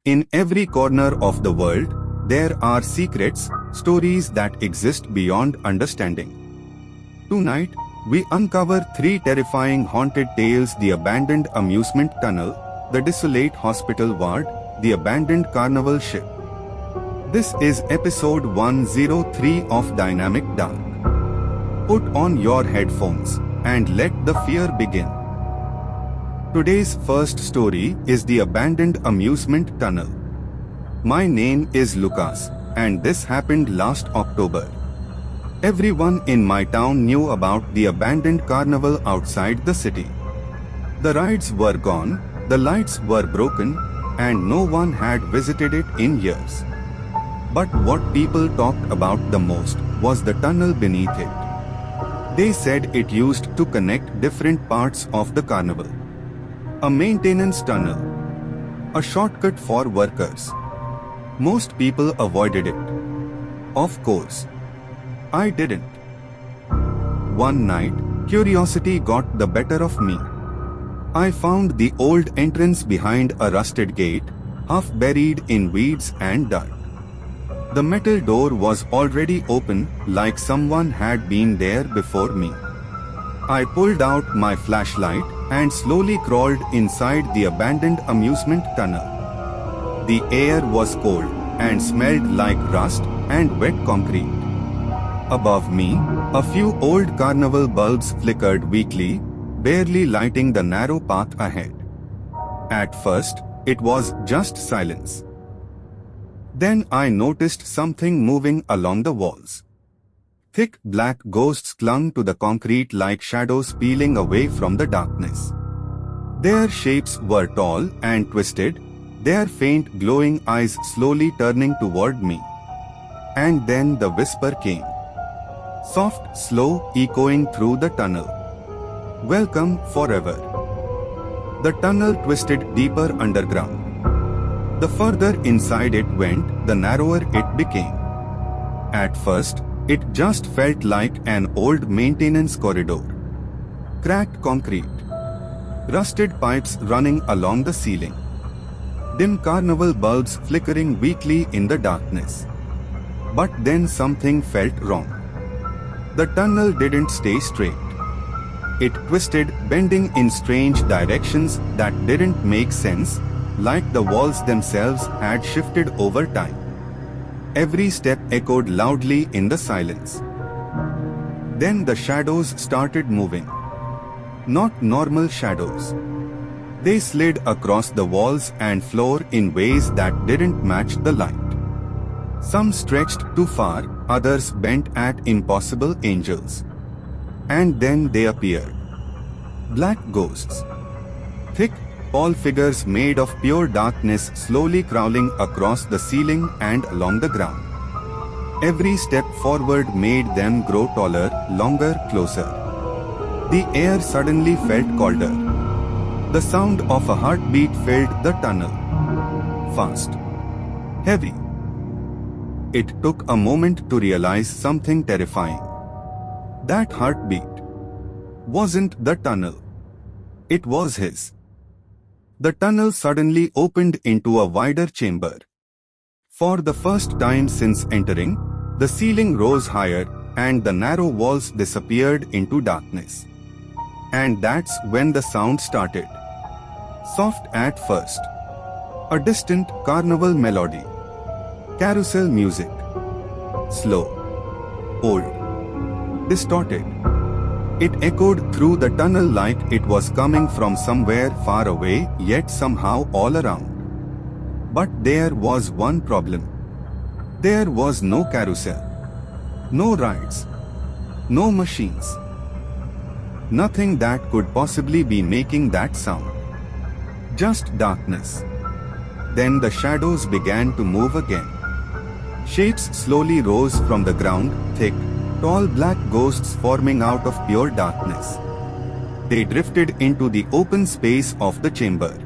In every corner of the world, there are secrets, stories that exist beyond understanding. Tonight, we uncover three terrifying haunted tales: the abandoned amusement tunnel, the desolate hospital ward, the abandoned carnival ship. This is episode 103 of Dynamic Dark. Put on your headphones and let the fear begin. Today's first story is the abandoned amusement tunnel. My name is Lucas, and this happened last October. Everyone in my town knew about the abandoned carnival outside the city. The rides were gone, the lights were broken, and no one had visited it in years. But what people talked about the most was the tunnel beneath it. They said it used to connect different parts of the carnival. A maintenance tunnel. A shortcut for workers. Most people avoided it. Of course, I didn't. One night, curiosity got the better of me. I found the old entrance behind a rusted gate, half buried in weeds and dirt. The metal door was already open, like someone had been there before me. I pulled out my flashlight and slowly crawled inside the abandoned amusement tunnel. The air was cold and smelled like rust and wet concrete. Above me, a few old carnival bulbs flickered weakly, barely lighting the narrow path ahead. At first, it was just silence. Then I noticed something moving along the walls. Thick black ghosts clung to the concrete like shadows peeling away from the darkness. Their shapes were tall and twisted, their faint glowing eyes slowly turning toward me. And then the whisper came. Soft, slow, echoing through the tunnel. Welcome forever. The tunnel twisted deeper underground. The further inside it went, the narrower it became. At first, it just felt like an old maintenance corridor. Cracked concrete. Rusted pipes running along the ceiling. Dim carnival bulbs flickering weakly in the darkness. But then something felt wrong. The tunnel didn't stay straight. It twisted, bending in strange directions that didn't make sense, like the walls themselves had shifted over time. Every step echoed loudly in the silence. Then the shadows started moving. Not normal shadows. They slid across the walls and floor in ways that didn't match the light. Some stretched too far, others bent at impossible angles. And then they appeared. Black ghosts. Thick, tall figures made of pure darkness slowly crawling across the ceiling and along the ground. Every step forward made them grow taller, longer, closer. The air suddenly felt colder. The sound of a heartbeat filled the tunnel. Fast. Heavy. It took a moment to realize something terrifying. That heartbeat wasn't the tunnel. It was his. The tunnel suddenly opened into a wider chamber. For the first time since entering, the ceiling rose higher and the narrow walls disappeared into darkness. And that's when the sound started. Soft at first. A distant carnival melody. Carousel music. Slow. Old. Distorted. It echoed through the tunnel like it was coming from somewhere far away, yet somehow all around. But there was one problem. There was no carousel. No rides. No machines. Nothing that could possibly be making that sound. Just darkness. Then the shadows began to move again. Shapes slowly rose from the ground, thick, tall black ghosts forming out of pure darkness. They drifted into the open space of the chamber.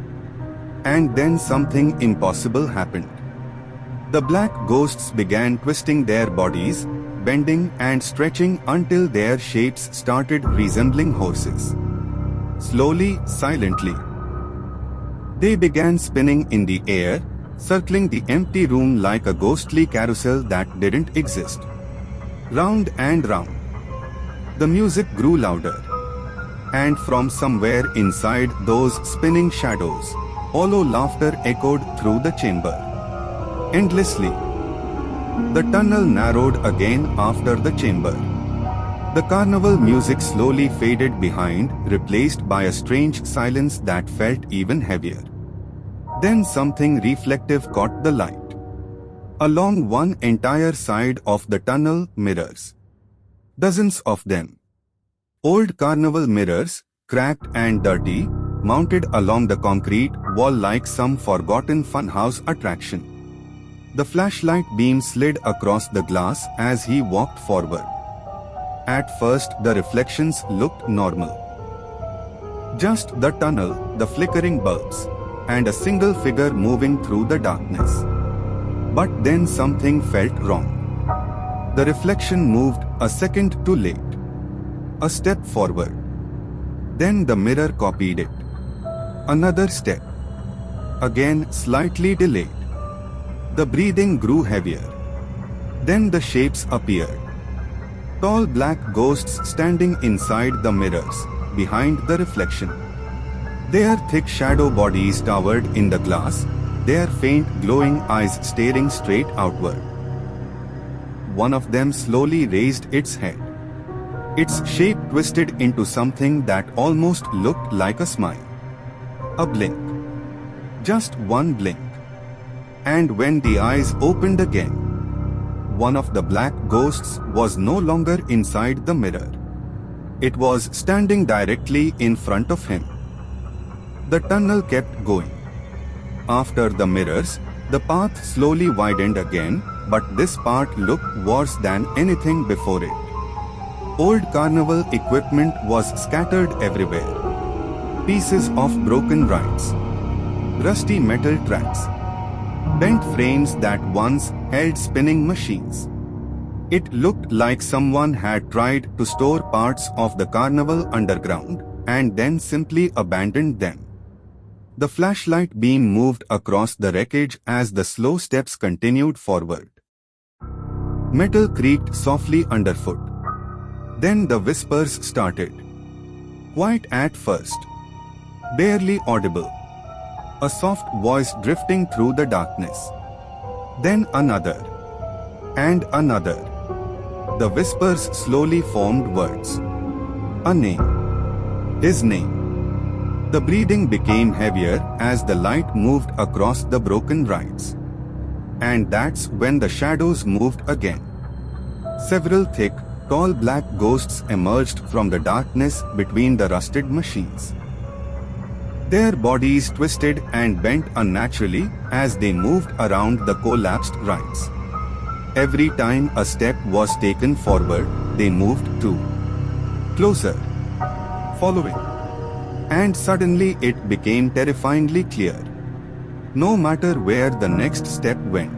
And then something impossible happened. The black ghosts began twisting their bodies, bending and stretching until their shapes started resembling horses. Slowly, silently. They began spinning in the air, circling the empty room like a ghostly carousel that didn't exist. Round and round. The music grew louder. And from somewhere inside those spinning shadows, hollow laughter echoed through the chamber. Endlessly. The tunnel narrowed again after the chamber. The carnival music slowly faded behind, replaced by a strange silence that felt even heavier. Then something reflective caught the light. Along one entire side of the tunnel, mirrors. Dozens of them. Old carnival mirrors, cracked and dirty, mounted along the concrete wall like some forgotten funhouse attraction. The flashlight beam slid across the glass as he walked forward. At first, the reflections looked normal. Just the tunnel, the flickering bulbs, and a single figure moving through the darkness. But then something felt wrong. The reflection moved a second too late. A step forward. Then the mirror copied it. Another step. Again slightly delayed. The breathing grew heavier. Then the shapes appeared. Tall black ghosts standing inside the mirrors, behind the reflection. Their thick shadow bodies towered in the glass, their faint glowing eyes staring straight outward. One of them slowly raised its head. Its shape twisted into something that almost looked like a smile. A blink. Just one blink. And when the eyes opened again, one of the black ghosts was no longer inside the mirror. It was standing directly in front of him. The tunnel kept going. After the mirrors, the path slowly widened again, but this part looked worse than anything before it. Old carnival equipment was scattered everywhere. Pieces of broken rides, rusty metal tracks, bent frames that once held spinning machines. It looked like someone had tried to store parts of the carnival underground and then simply abandoned them. The flashlight beam moved across the wreckage as the slow steps continued forward. Metal creaked softly underfoot. Then the whispers started. Quiet at first. Barely audible. A soft voice drifting through the darkness. Then another. And another. The whispers slowly formed words. A name. His name. The breathing became heavier as the light moved across the broken rides. And that's when the shadows moved again. Several thick, tall black ghosts emerged from the darkness between the rusted machines. Their bodies twisted and bent unnaturally as they moved around the collapsed rides. Every time a step was taken forward, they moved too. Closer. Following. And suddenly it became terrifyingly clear. No matter where the next step went,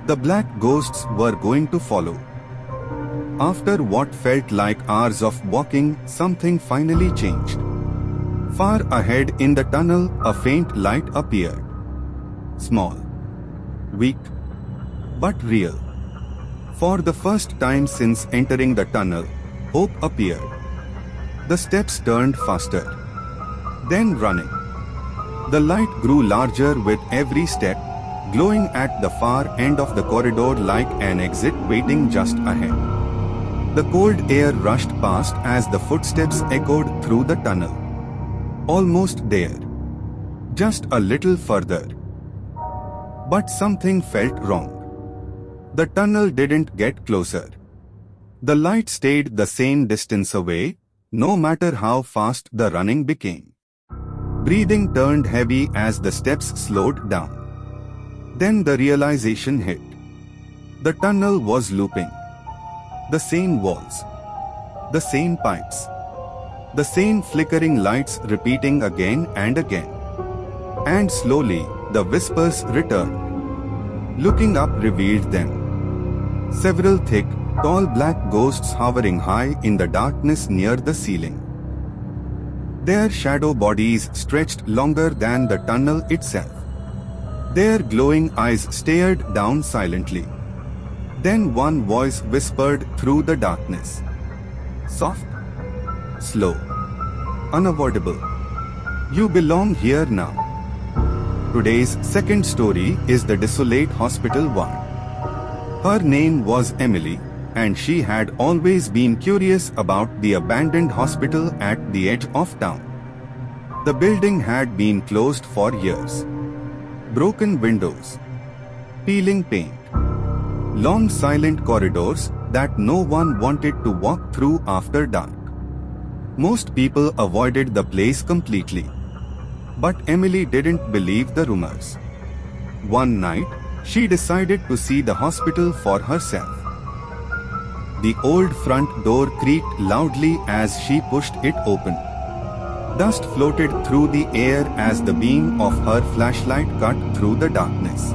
the black ghosts were going to follow. After what felt like hours of walking, something finally changed. Far ahead in the tunnel, a faint light appeared. Small, weak, but real. For the first time since entering the tunnel, hope appeared. The steps turned faster. Then running. The light grew larger with every step, glowing at the far end of the corridor like an exit waiting just ahead. The cold air rushed past as the footsteps echoed through the tunnel. Almost there. Just a little further. But something felt wrong. The tunnel didn't get closer. The light stayed the same distance away, no matter how fast the running became. Breathing turned heavy as the steps slowed down. Then the realization hit. The tunnel was looping. The same walls. The same pipes. The same flickering lights repeating again and again. And slowly, the whispers returned. Looking up revealed them. Several thick, tall black ghosts hovering high in the darkness near the ceiling. Their shadow bodies stretched longer than the tunnel itself. Their glowing eyes stared down silently. Then one voice whispered through the darkness. Soft, slow, unavoidable. You belong here now. Today's second story is the desolate hospital ward. Her name was Emily, and she had always been curious about the abandoned hospital at the edge of town. The building had been closed for years. Broken windows, peeling paint, long silent corridors that no one wanted to walk through after dark. Most people avoided the place completely. But Emily didn't believe the rumors. One night, she decided to see the hospital for herself. The old front door creaked loudly as she pushed it open. Dust floated through the air as the beam of her flashlight cut through the darkness.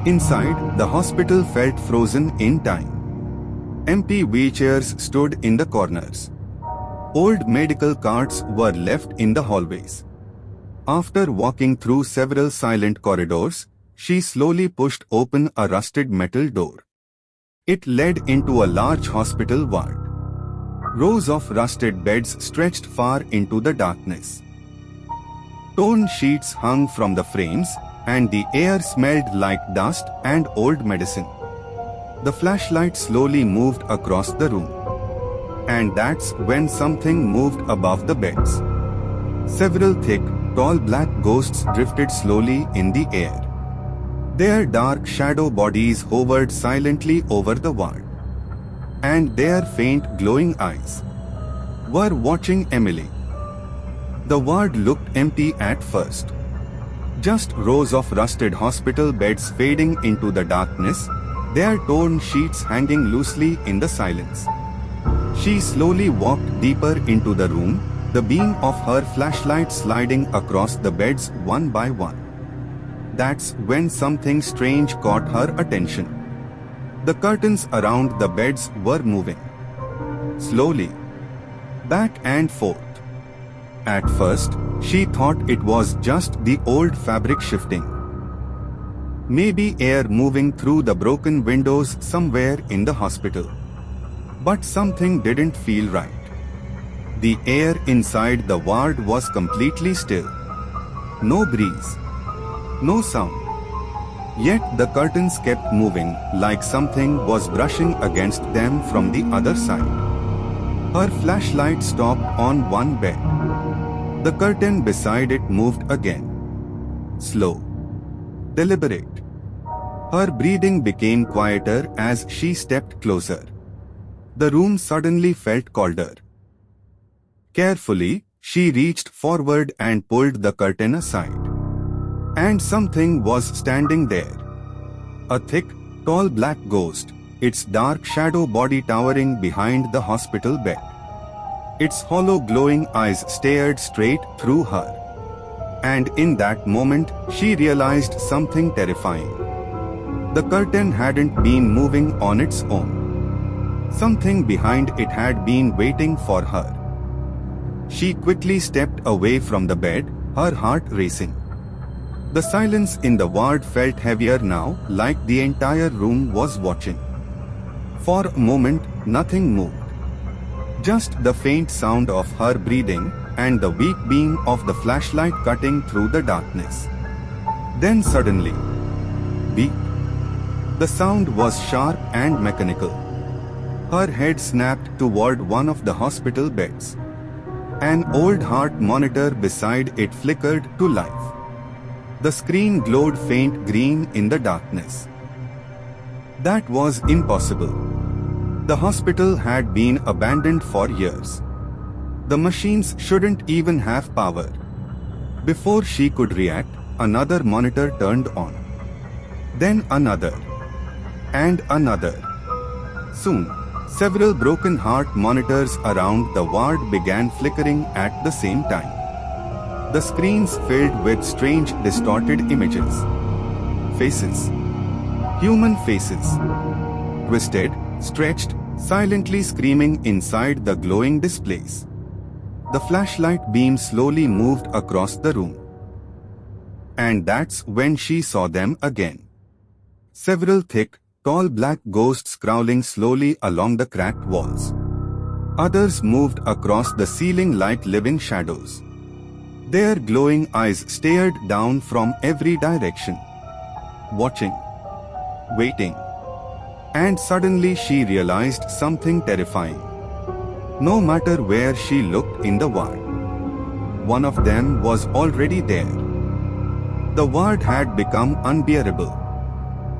Inside, the hospital felt frozen in time. Empty wheelchairs stood in the corners. Old medical carts were left in the hallways. After walking through several silent corridors, she slowly pushed open a rusted metal door. It led into a large hospital ward. Rows of rusted beds stretched far into the darkness. Torn sheets hung from the frames, and the air smelled like dust and old medicine. The flashlight slowly moved across the room. And that's when something moved above the beds. Several thick, tall black ghosts drifted slowly in the air. Their dark shadow bodies hovered silently over the ward. And their faint glowing eyes were watching Emily. The ward looked empty at first. Just rows of rusted hospital beds fading into the darkness, their torn sheets hanging loosely in the silence. She slowly walked deeper into the room, the beam of her flashlight sliding across the beds one by one. That's when something strange caught her attention. The curtains around the beds were moving. Slowly. Back and forth. At first, she thought it was just the old fabric shifting. Maybe air moving through the broken windows somewhere in the hospital. But something didn't feel right. The air inside the ward was completely still. No breeze. No sound. Yet the curtains kept moving like something was brushing against them from the other side. Her flashlight stopped on one bed. The curtain beside it moved again. Slow. Deliberate. Her breathing became quieter as she stepped closer. The room suddenly felt colder. Carefully, she reached forward and pulled the curtain aside. And something was standing there. A thick, tall black ghost, its dark shadow body towering behind the hospital bed. Its hollow glowing eyes stared straight through her. And in that moment, she realized something terrifying. The curtain hadn't been moving on its own. Something behind it had been waiting for her. She quickly stepped away from the bed, her heart racing. The silence in the ward felt heavier now, like the entire room was watching. For a moment, nothing moved. Just the faint sound of her breathing and the weak beam of the flashlight cutting through the darkness. Then suddenly, beep. The sound was sharp and mechanical. Her head snapped toward one of the hospital beds. An old heart monitor beside it flickered to life. The screen glowed faint green in the darkness. That was impossible. The hospital had been abandoned for years. The machines shouldn't even have power. Before she could react, another monitor turned on. Then another. And another. Soon, several broken heart monitors around the ward began flickering at the same time. The screens filled with strange, distorted images. Faces. Human faces. Twisted, stretched, silently screaming inside the glowing displays. The flashlight beam slowly moved across the room. And that's when she saw them again. Several thick, tall black ghosts crawling slowly along the cracked walls. Others moved across the ceiling like living shadows. Their glowing eyes stared down from every direction. Watching. Waiting. And suddenly she realized something terrifying. No matter where she looked in the ward, one of them was already there. The ward had become unbearable.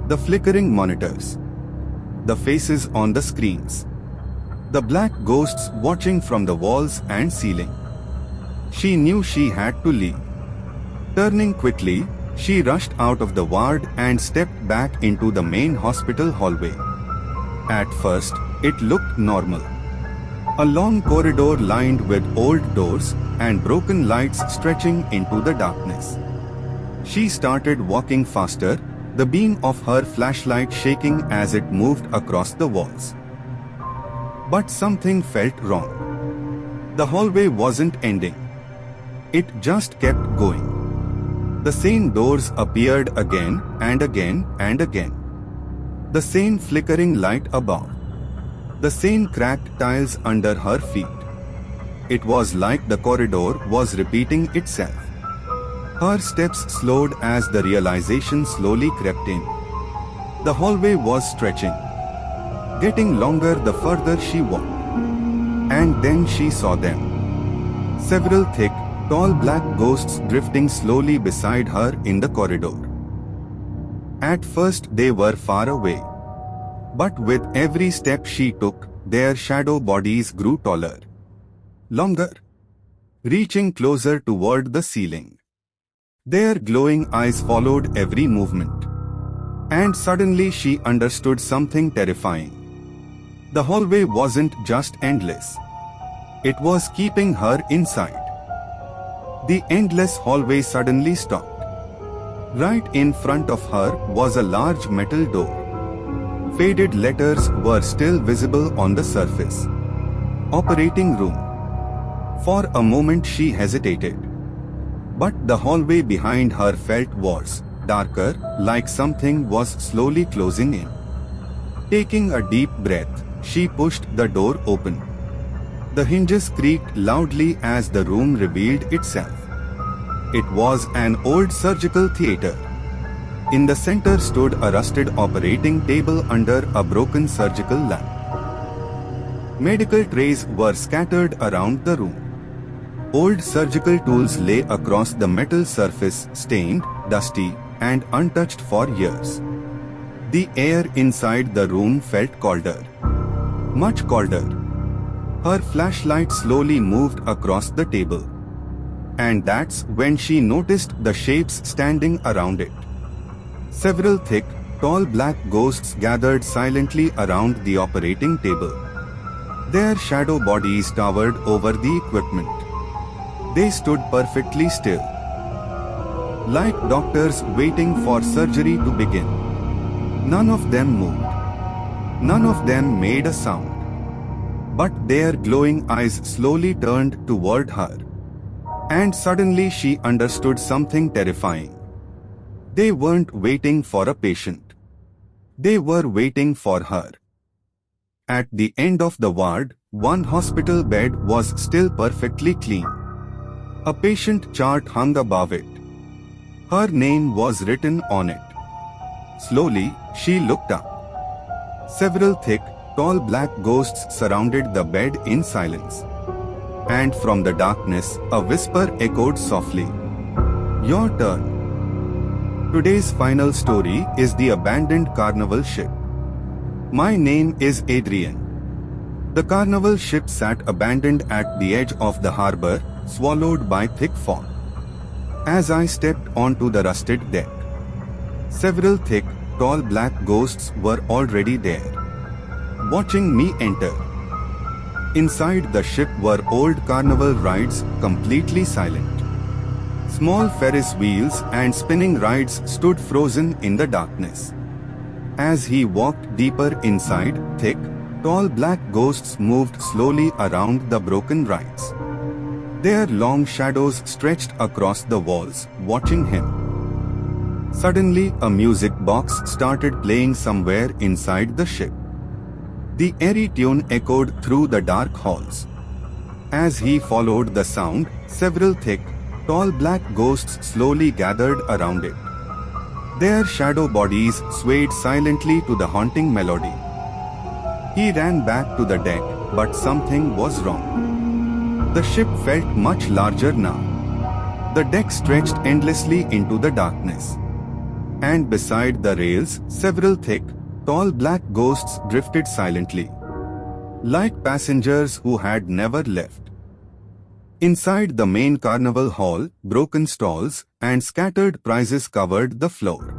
The flickering monitors. The faces on the screens. The black ghosts watching from the walls and ceiling. She knew she had to leave. Turning quickly, she rushed out of the ward and stepped back into the main hospital hallway. At first, it looked normal. A long corridor lined with old doors and broken lights stretching into the darkness. She started walking faster, the beam of her flashlight shaking as it moved across the walls. But something felt wrong. The hallway wasn't ending. It just kept going. The same doors appeared again and again and again. The same flickering light above. The same cracked tiles under her feet. It was like the corridor was repeating itself. Her steps slowed as the realization slowly crept in. The hallway was stretching, getting longer the further she walked. And then she saw them. Several thick, tall black ghosts drifting slowly beside her in the corridor. At first they were far away. But with every step she took, their shadow bodies grew taller, longer, reaching closer toward the ceiling. Their glowing eyes followed every movement. And suddenly she understood something terrifying. The hallway wasn't just endless. It was keeping her inside. The endless hallway suddenly stopped. Right in front of her was a large metal door. Faded letters were still visible on the surface. Operating room. For a moment she hesitated. But the hallway behind her felt worse, darker, like something was slowly closing in. Taking a deep breath, she pushed the door open. The hinges creaked loudly as the room revealed itself. It was an old surgical theater. In the center stood a rusted operating table under a broken surgical lamp. Medical trays were scattered around the room. Old surgical tools lay across the metal surface, stained, dusty, and untouched for years. The air inside the room felt colder. Much colder. Her flashlight slowly moved across the table. And that's when she noticed the shapes standing around it. Several thick, tall black ghosts gathered silently around the operating table. Their shadow bodies towered over the equipment. They stood perfectly still, like doctors waiting for surgery to begin. None of them moved. None of them made a sound. But their glowing eyes slowly turned toward her. And suddenly she understood something terrifying. They weren't waiting for a patient. They were waiting for her. At the end of the ward, one hospital bed was still perfectly clean. A patient chart hung above it. Her name was written on it. Slowly, she looked up. Several thick, tall black ghosts surrounded the bed in silence. And from the darkness, a whisper echoed softly. Your turn. Today's final story is The Abandoned Carnival Ship. My name is Adrian. The carnival ship sat abandoned at the edge of the harbor, swallowed by thick fog. As I stepped onto the rusted deck, several thick, tall black ghosts were already there, watching me enter. Inside the ship were old carnival rides, completely silent. Small Ferris wheels and spinning rides stood frozen in the darkness. As he walked deeper inside, thick, tall black ghosts moved slowly around the broken rides. Their long shadows stretched across the walls, watching him. Suddenly, a music box started playing somewhere inside the ship. The airy tune echoed through the dark halls. As he followed the sound, several thick, tall black ghosts slowly gathered around it. Their shadow bodies swayed silently to the haunting melody. He ran back to the deck, but something was wrong. The ship felt much larger now. The deck stretched endlessly into the darkness. And beside the rails, several thick, tall black ghosts drifted silently, like passengers who had never left. Inside the main carnival hall, broken stalls and scattered prizes covered the floor.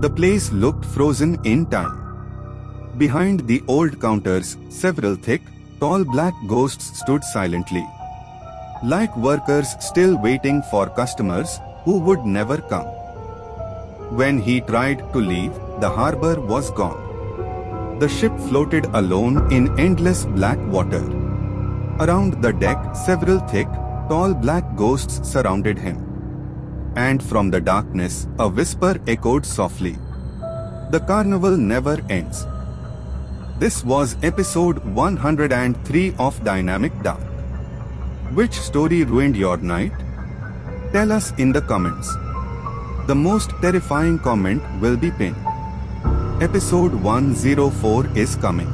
The place looked frozen in time. Behind the old counters, several thick, tall black ghosts stood silently, like workers still waiting for customers who would never come. When he tried to leave, the harbor was gone. The ship floated alone in endless black water. Around the deck, several thick, tall black ghosts surrounded him. And from the darkness, a whisper echoed softly. The carnival never ends. This was episode 103 of Dynamic Dark. Which story ruined your night? Tell us in the comments. The most terrifying comment will be pinned. Episode 104 is coming.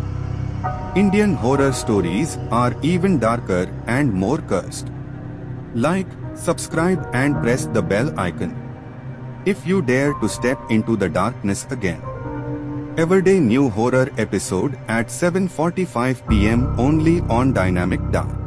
Indian horror stories are even darker and more cursed. Like, subscribe and press the bell icon if you dare to step into the darkness again. Everyday new horror episode at 7:45 p.m. only on Dynamic Dark.